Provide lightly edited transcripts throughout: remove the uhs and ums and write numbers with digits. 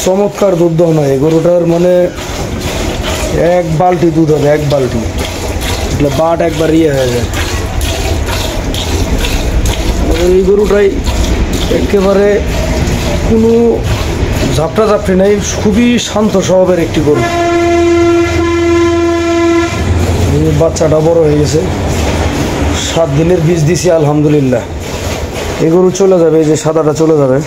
চমৎকার দুধ দাও না এই গরুটার, মানে এক বালতি দুধ হবে, এক বালতি, એટલે বাট একবার ইয়ে হয়ে যায়। এই গরুটাই একেবারে কোনো ঝাপটা ঝাপটি নেই, খুবই শান্ত স্বভাবের একটি গরু। বাচ্চাটা বড় হয়ে গেছে, 7 দিনের বীজ দিছি আলহামদুলিল্লাহ। এই গরু চলে যাবে, এই যে সাদাটা চলে যাবে।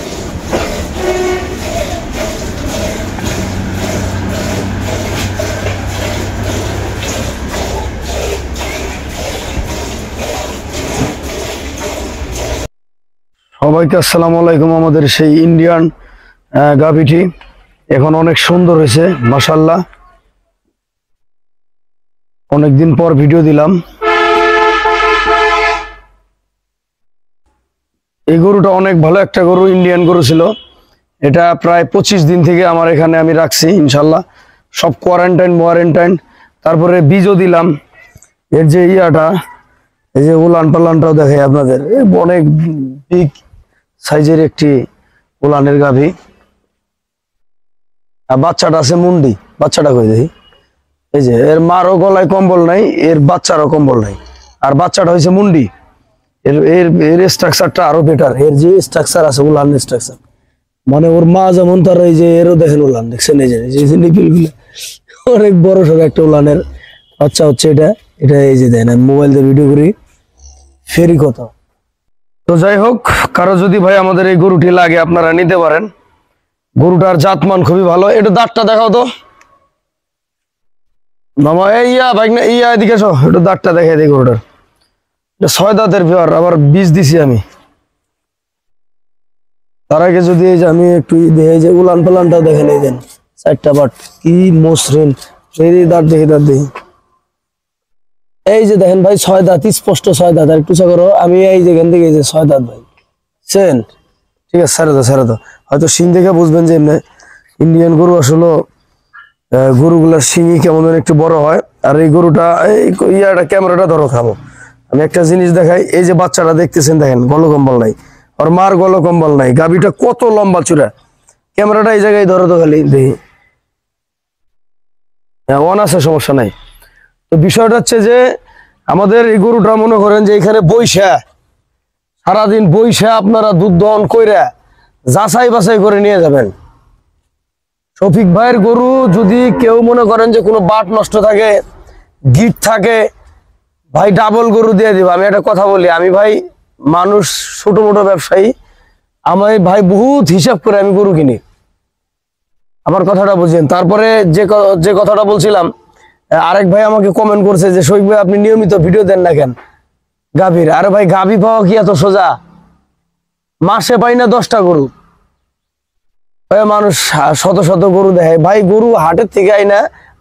সবাইকে আসসালামু আলাইকুম। আমাদের সেই ইন্ডিয়ান গাভীটি এখন অনেক সুন্দর হয়েছে মাশাআল্লাহ। অনেকদিন পর ভিডিও দিলাম। এই গরুটা অনেক ভালো একটা গরু, ইন্ডিয়ান গরু ছিল। এটা প্রায় 25 দিন থেকে আমার এখানে আমি রাখছি ইনশাল্লাহ, সব কোয়ারেন্টাইন। তারপরে বীজও দিলাম। এর যে ইয়াটা, এই যে উলান পালানটাও দেখাই আপনাদের, অনেক বিগ সাইজের একটি উলানের গাভী। আর বাচ্চাটা আছে মুন্ডি, বাচ্চাটা কই দেখি। এই যে এর মারও গলায় কম্বল নাই, এর বাচ্চারও কম্বল নাই, আর বাচ্চাটা হয়েছে মুন্ডি। এর স্ট্রাকচারটা আরো বেটার। এর যে স্ট্রাকচার আছে উলান স্ট্রাকচার, মানে ওর মা যেমন তার এই যে এরও দেখেন উলান, দেখছেন এই যে নিপিল গুলো অনেক বড় সড়ো একটা উলানের বাচ্চা হচ্ছে এটা। এই যে দেন আমি মোবাইল দিয়ে ভিডিও করি, ফেরি কথা। তো যাই হোক, কারো যদি ভাই আমাদের এই গরুটি লাগে আপনারা নিতে পারেন। গরুটার জাতমান খুবই ভালো। একটু দাঁতটা দেখাও তো মামা। এই ভাই না এদিকে এসো, একটু দাঁতটা দেখাই দিই গরুটার। 6 দাঁতের পেয়ার, আবার বীজ দিছি আমি। তার আগে যদি এই যে আমি একটু এই যে উলান পালানটাও দেখেন, এই দেন 4টা বাট কি মসৃণ। এই দাঁত দেখি, দাঁত দেখি, এই যে দেখেন ভাই 6 দাঁত, স্পষ্ট 6 দাঁত। আর একটু চা করো, আমি এই যে এখান থেকে এই যে 6 দাঁত ভাই, চেন ঠিক আছে। ছেড়ে দাও, হয়তো শিং দেখে বুঝবেন যে এমনি ইন্ডিয়ান গরু আসলে গরুগুলার শিঙই কেমন একটু বড় হয়। আর এই গরুটা ইয়াটা ক্যামেরাটা ধরো খাবো, আমি একটা জিনিস দেখাই। এই যে বাচ্চাটা দেখতেছেন, দেখেন গলকম্বল নাই, আর মার গলকম্বল নাই। গাভীটা কত লম্বা চূড়া। ক্যামেরাটা এই জায়গায় ধরো তো, খালি দেখি। হ্যাঁ, অন আছে, সমস্যা নাই। তো বিষয়টা হচ্ছে যে আমাদের এই গরুটা মনে করেন যে এখানে বইসা সারাদিন বইসা আপনারা দুধ দহন কইরা যাচাই বাছাই করে নিয়ে যাবেন। শফিক ভাইয়ের গরু যদি কেউ মনে করেন যে কোনো বাট নষ্ট থাকে, গিট থাকে, ভাই ডাবল গরু দিয়ে দিব। আমি একটা কথা বলি, আমি ভাই মানুষ, ছোট মোটো ব্যবসায়ী, আমি ভাই বহুত হিসাব করে আমি গরু কিনি। আমার কথাটা বুঝেন। তারপরে যে কথাটা বলছিলাম, আরেক ভাই আমাকে কমেন্ট করছে যে শফিক ভাই আপনি নিয়মিত ভিডিও দেন না কেন গাভীর। আরে ভাই গাভী পাওয়া কি এত সোজা? মাসে পাই না 10টা গরু। মানুষ শত গরু দেখে ভাই, গরু হাটের থেকে আইনা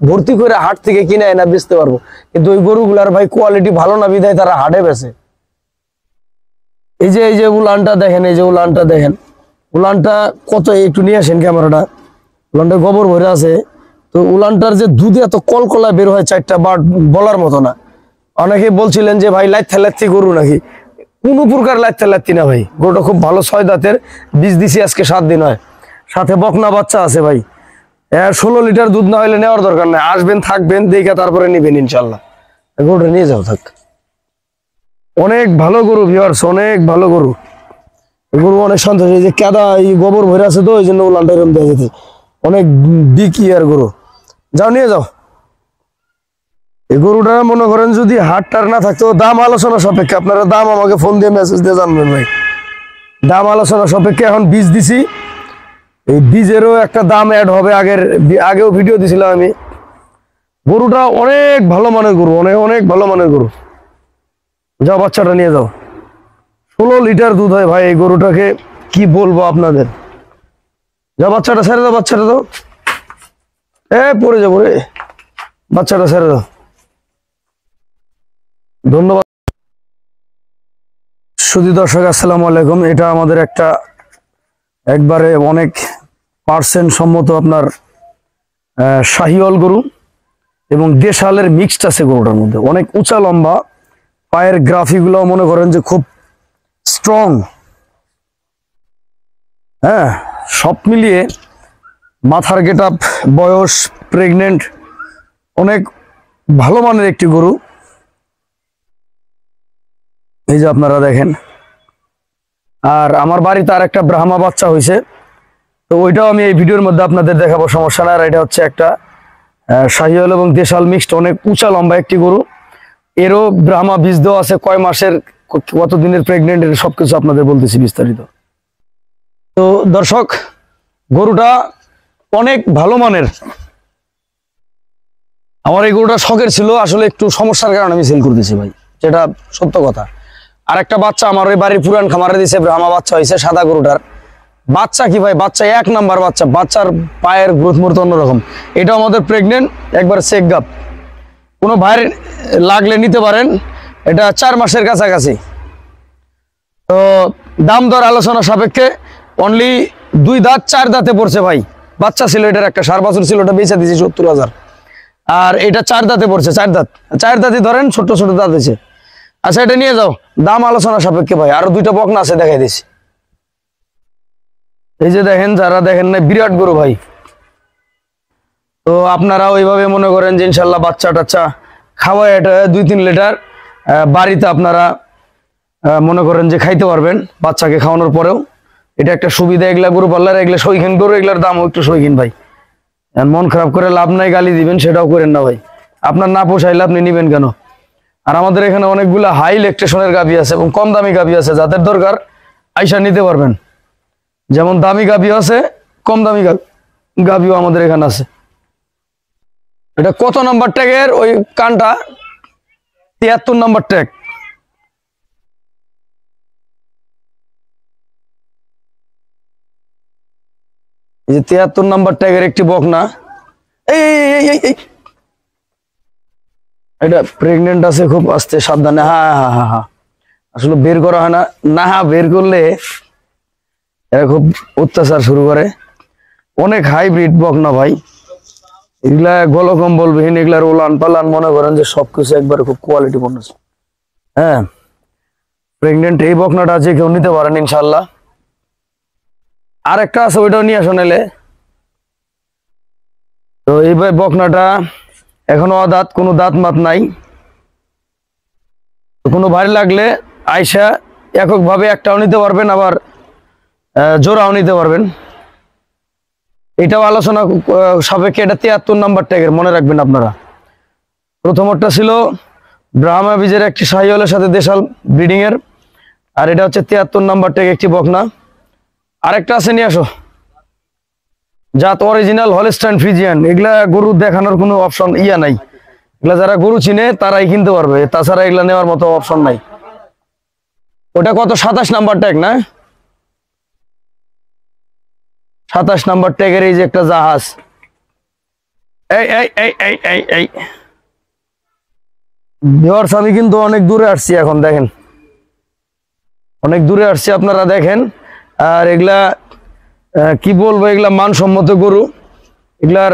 ভর্তি করে হাট থেকে কিনে আইনা বেচতে পারবো, কিন্তু ওই গরুগুলার ভাই কোয়ালিটি ভালো না বিধায় তারা হাটে বেচে। এই যে উলানটা দেখেন, এই যে উলানটা দেখেন, উলানটা কত, একটু নিয়ে আসেন ক্যামেরাটা। উলানটা গোবর ভরে আছে। তো উলানটার যে দুধে এত কলকলা বের হয় 4টা বাট, বলার মতো না। অনেকে বলছিলেন যে ভাই লাইথি গরু নাকি, কোনো প্রকার লাইথি না ভাই। গরুটা খুব ভালো, 6 দাঁতের, বীজ দিছি আজকে 7 দিন হয়। সাথে বকনা বাচ্চা আছে ভাই। 16 লিটার দুধ না হলে নেওয়ার দরকার নাই, আসবেন থাকবেন দেখে তারপরে নিবেন ইনশাল্লাহ। গরুটা নিয়ে যাও থাক। অনেক ভালো গরু ভিউয়ার্স, অনেক ভালো গরু। গরু অনেক সন্তোষ। এই যে কাদা, এই গোবর ভরে আছে তো, ওই জন্য উলানটা এরকম দেওয়া যেতে। অনেক বিগ ইয়ার গরু, যাও নিয়ে যাও। এই গরুটা মনে করেন যদি হাটটার না থাকতো, দাম আলোচনা সাপেক্ষে, আপনারা দাম আমাকে ফোন দিয়ে মেসেজ দিয়ে জানবেন ভাই। দাম আলোচনা সাপেক্ষে এখন বীজ দিছি, এই বীজেরও একটা দাম অ্যাড হবে। আগেও ভিডিও দিছিলাম আমি। গরুটা অনেক ভালো মানের গরু, অনেক ভালো মানের গরু। যাও বাচ্চাটা নিয়ে যাও। 16 লিটার দুধ হয় ভাই এই গরুটাকে, কি বলবো আপনাদের। যাও বাচ্চাটা ছেড়ে দাও, বাচ্চাটা দাও। পড়ে যাবো রে, বাচ্চাটা ছেড়ে দাও। ধন্যবাদ। সুধী দর্শক আসসালামু আলাইকুম। এটা আমাদের একবারে অনেক পার্সেন্ট সম্মত আপনার শাহিওয়াল গরু এবং দেশালের মিক্সড আছে গরুটার মধ্যে। অনেক উঁচা লম্বা, পায়ের গ্রাফিগুলো মনে করেন যে খুব স্ট্রং। হ্যাঁ, সব মিলিয়ে মাথার গেটআপ, বয়স, প্রেগনেন্ট, অনেক ভালো মানের একটি গরু। এই যে আপনারা দেখেন। আর আমার বাড়িতে আর একটা ব্রাহ্মা বাচ্চা হয়েছে, তো ওইটাও আমি এই ভিডিওর মধ্যে আপনাদের দেখাবো, সমস্যা না। আর এটা হচ্ছে একটা শাহিওয়াল এবং দেশাল মিক্সড, অনেক উঁচা লম্বা একটি গরু। এরও ব্রাহ্মা বীজ দেওয়া আছে, কয় মাসের কত দিনের প্রেগনেন্ট, এর সবকিছু আপনাদের বলতেছি বিস্তারিত। তো দর্শক, গরুটা অনেক ভালো মানের। আমার এই গরুটা শখের ছিল, আসলে একটু সমস্যার কারণে আমি সেল করতেছি ভাই, যেটা সত্য কথা। আর একটা বাচ্চা আমার ওই বাড়ির পুরান খামারে দিছে, ব্রাহ্মা বাচ্চা হয়েছে সাদা গরুটার। বাচ্চা কি ভাই, বাচ্চা এক নাম্বার বাচ্চা, বাচ্চার পায়ের গ্রোথ মুহূর্ত অন্যরকম। এটা আমাদের প্রেগনেন্ট, একবার চেক গাপ, কোনো ভাইয়ের লাগলে নিতে পারেন। এটা 4 মাসের কাছাকাছি। তো দাম দর আলোচনা সাপেক্ষে অনলি 2 দাঁত 4 দাঁতে পড়ছে ভাই। বাচ্চা ছিল এটার, একটা 7 বছর ছিল, ওটা বেচে দিয়েছি 70,000। আর এটা 4 দাঁতে পড়ছে, 4 দাঁত, 4 দাঁতই ধরেন, ছোট ছোট দাঁত হয়েছে। আচ্ছা, এটা নিয়ে যাও, দাম আলোচনা সাপেক্ষে ভাই। আরো 2টা বকনা আছে, দেখাই দিছি। এই যে দেখেন, যারা দেখেন না, বিরাট গরু ভাই। তো আপনারা ওইভাবে মনে করেন যে ইনশাল্লাহ বাচ্চা টাচ্চা খাওয়ায়, এটা 2-3 লিটার বাড়িতে আপনারা মনে করেন যে খাইতে পারবেন বাচ্চাকে খাওয়ানোর পরেও। এটা একটা সুবিধা। এগুলা গরু পাল্লার, এগুলা শৌখিন গরু, এগুলার দামও একটু শৌখিন ভাই। মন খারাপ করে লাভ নাই, গালি দিবেন সেটাও করেন না ভাই। আপনার না পোষাইলে আপনি নিবেন কেন? আর আমাদের এখানে অনেকগুলো হাই ইলেকট্রিশনের গাভি আছে এবং কম দামি গাভি আছে, যাদের দরকার আইসা নিতে পারবেন। যেমন দামি গাভি আছে, কম দামি গাভিও আমাদের এখানে আছে। এটা কত নাম্বার ট্যাগের? ওই কানটা 73 নাম্বার ট্যাগ। এই যে 73 নাম্বার ট্যাগের একটি বকনা। এই এটা প্রেগনেন্ট আছে, খুব আস্তে সাবধানে। হ্যাঁ হ্যাঁ হ্যাঁ হ্যাঁ, আসলে বের করা হয় না, না বের করলে এরা খুব অত্যাচার শুরু করে। অনেক হাইব্রিড বকনা ভাই, এগুলা গলকম্বলবিহীন, এগুলার উলান পালান মনে করেন যে সবকিছু একবারে খুব কোয়ালিটি পূর্ণ। হ্যাঁ, প্রেগনেন্ট এই বকনাটা আছে, কেউ নিতে পারেন ইনশাল্লাহ। আর একটা আছে, ওইটাও নিয়ে আসো নাইলে। তো এই বকনাটা এখনো অদাঁত, কোনো দাঁত মাত নাই। কোনো ভারী লাগলে আইসা এককভাবে একটাও নিতে পারবেন, আবার জোড়াও নিতে পারবেন। এটাও আলোচনা সাপেক্ষে। এটা 73 নাম্বার ট্যাগের, মনে রাখবেন আপনারা। প্রথমটা ছিল ব্রাহ্মা বীজের একটি শাহিওয়ালের সাথে দেশাল ব্রিডিং এর, আর এটা হচ্ছে 73 নাম্বার ট্যাগ একটি বকনা। আরেকটা আছে, নিয়ে আসো, জাত অরিজিনাল হলস্টাইন ফ্রিজিয়ান। এগুলা গরু দেখানোর কোনো অপশন নাই। এগুলা যারা গরু চিনে তারাই কিনতে পারবে, তাছাড়া এগুলা নেওয়ার মতো অপশন নাই। ওটা কত? 27 নাম্বার ট্যাগ না? 27 নাম্বার ট্যাগের এই যে একটা জাহাজ। এই এই এই এই এই এই ভিউয়ার্স, আমি কিন্তু অনেক দূরে আসছি এখন, দেখেন অনেক দূরে আসছি, আপনারা দেখেন। আর এগুলা কি বলবো, এগুলা মানসম্মত গরু। এগুলার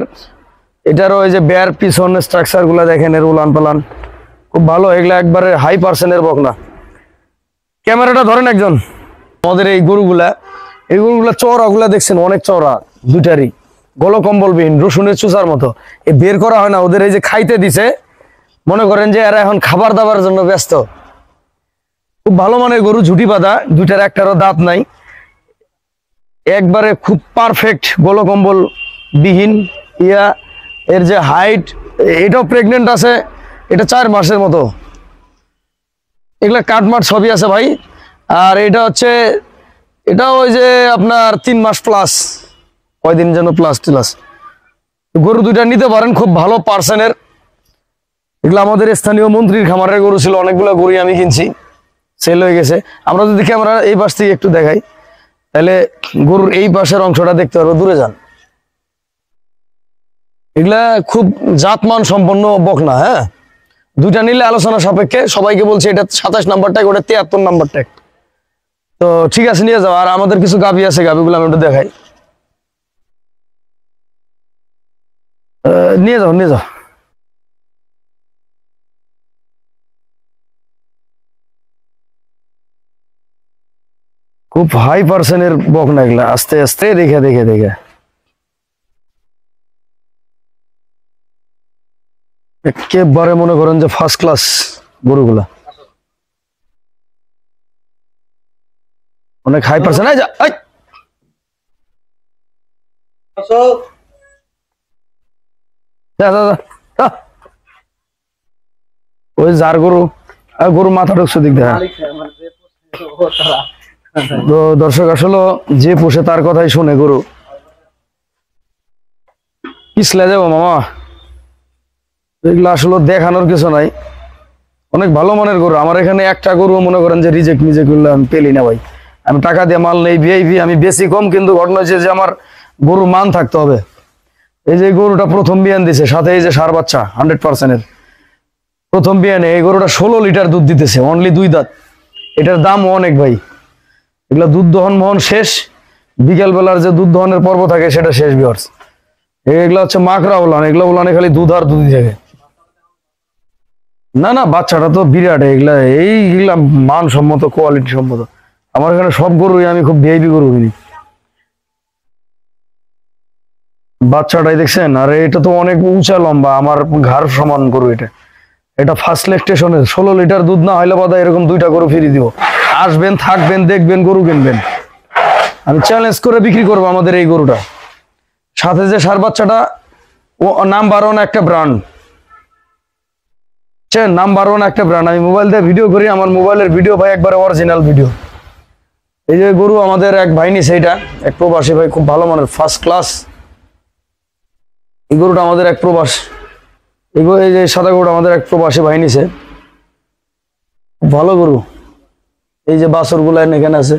এটারও ওই যে বেয়ার পিছন স্ট্রাকচার গুলা দেখেন, এর উলান পালান খুব ভালো। এগুলা একবারে হাই পার্সেন্টের বকনা। ক্যামেরাটা ধরেন একজন। আমাদের এই গরুগুলা চওড়া গুলা দেখছেন, অনেক চওড়া, দুটারই গলকম্বলবিহীন, রসুনের চুচার মতো। এ বের করা হয় না, ওদের এই যে খাইতে দিছে, মনে করেন যে এরা এখন খাবার দাবার জন্য ব্যস্ত। খুব ভালো মানের গরু, ঝুটি বাঁধা, দুইটার একটারও দাঁত নাই, একবারে খুব পারফেক্ট গলকম্বল বিহীন। এর যে হাইট, এটাও প্রেগনেন্ট আছে, এটা 4 মাসের মতো। এগুলা কাটমাট সবই আছে ভাই। আর এটা হচ্ছে, এটা ওই যে আপনার 3 মাস প্লাস, কয়দিন যেন প্লাস টিলাস। গরু দুইটা নিতে পারেন, খুব ভালো পার্সেন্টের। এগুলো আমাদের স্থানীয় মন্ত্রীর খামারের গরু ছিল, অনেকগুলো গরু আমি কিনছি, সেল হয়ে গেছে। আমরা যদি ক্যামেরা এই পাশ থেকে একটু দেখাই, তাহলে গরুর এই পাশের অংশটা দেখতে পারবো, দূরে যান। এগুলা খুব জাতমান সম্পন্ন বকনা। হ্যাঁ, দুইটা নিলে আলোচনা সাপেক্ষে। সবাইকে বলছি এটা 27 নাম্বার ট্যাগ, ওটা 73 নাম্বার ট্যাগ। তো ঠিক আছে, নিয়ে যাও। আর আমাদের কিছু গাভি আছে, গাভিগুলো আমি একটু দেখাই। নিয়ে যাও, নিয়ে যাও। খুব হাই পার্সেন্টের বকনা এগুলা, আস্তে আস্তে দেখে দেখে দেখে। একেবারে মনে করেন যে ফার্স্ট ক্লাস গরুগুলা, অনেক হাই পার্সেন্ট। ওই যার গরু, গরু মাথা ঢুকছে দিক দেখা। তো দর্শক আসলে যে পোষে তার কথাই শুনে গরু। পিছলে যাবো মামা, এগুলো আসলে দেখানোর কিছু নাই, অনেক ভালো মানের গরু। আমার এখানে একটা গরু মনে করেন যে রিজেক্ট মিজেক্ট করলে আমি পেলি না ভাই। আমি টাকা দিয়ে মাল নেই, ভিআইপি, আমি বেশি কম, কিন্তু ঘটনা হচ্ছে যে আমার গরুর মান থাকতে হবে। এই যে গরুটা প্রথম বিয়ান দিছে, সাথে এই যে সার বাচ্চা 100%-এর প্রথম বিয়ানে, এই গরুটা 16 লিটার দুধ দিতেছে, অনলি 2 দাঁত। এটার দামও অনেক ভাই। এগুলা দুধ দহন মোহন শেষ, বিকেল বেলার যে দুধ দহনের পর্ব থাকে সেটা শেষ ভিউয়ার্স। এগুলা হচ্ছে মাকড়া উলান, এগুলা উলানে খালি দুধ আর দুধই থাকে। না না, বাচ্চাটা তো বিরাট। এইগুলা মানসম্মত, কোয়ালিটি সম্মত। আমার এখানে সব গরুই আমি খুব ভিআইপি গরু কিনি। বাচ্চাটাই দেখছেন, আর এটা তো অনেক উঁচা লম্বা, আমার ঘাড় সমান গরু। এটা ফার্স্ট ল্যাকটেশনের 16 লিটার দুধ না হইলে বাদা এরকম 2টা গরু ফিরি দিব। আসবেন, থাকবেন, দেখবেন, গরু কিনবেন। আমি চ্যালেঞ্জ করে বিক্রি করবো আমাদের এই গরুটা। সাথে যে সার বাচ্চাটা, ও নাম্বার 1 একটা ব্র্যান্ড, নাম্বার 1 একটা ব্র্যান্ড। আমি মোবাইল দিয়ে ভিডিও করি, আমার মোবাইলের ভিডিও ভাই একবারে অরিজিনাল ভিডিও। এই যে গরু আমাদের এক ভাই নিছে, এটা এক প্রবাসী ভাই, খুব ভালো মানের, ফার্স্ট ক্লাস। এই গরুটা আমাদের এক প্রবাস, এই যে সাদা গরুটা আমাদের এক প্রবাসী ভাই নিছে, ভালো গরু। এই যে বাছর গুলা এখানে আছে।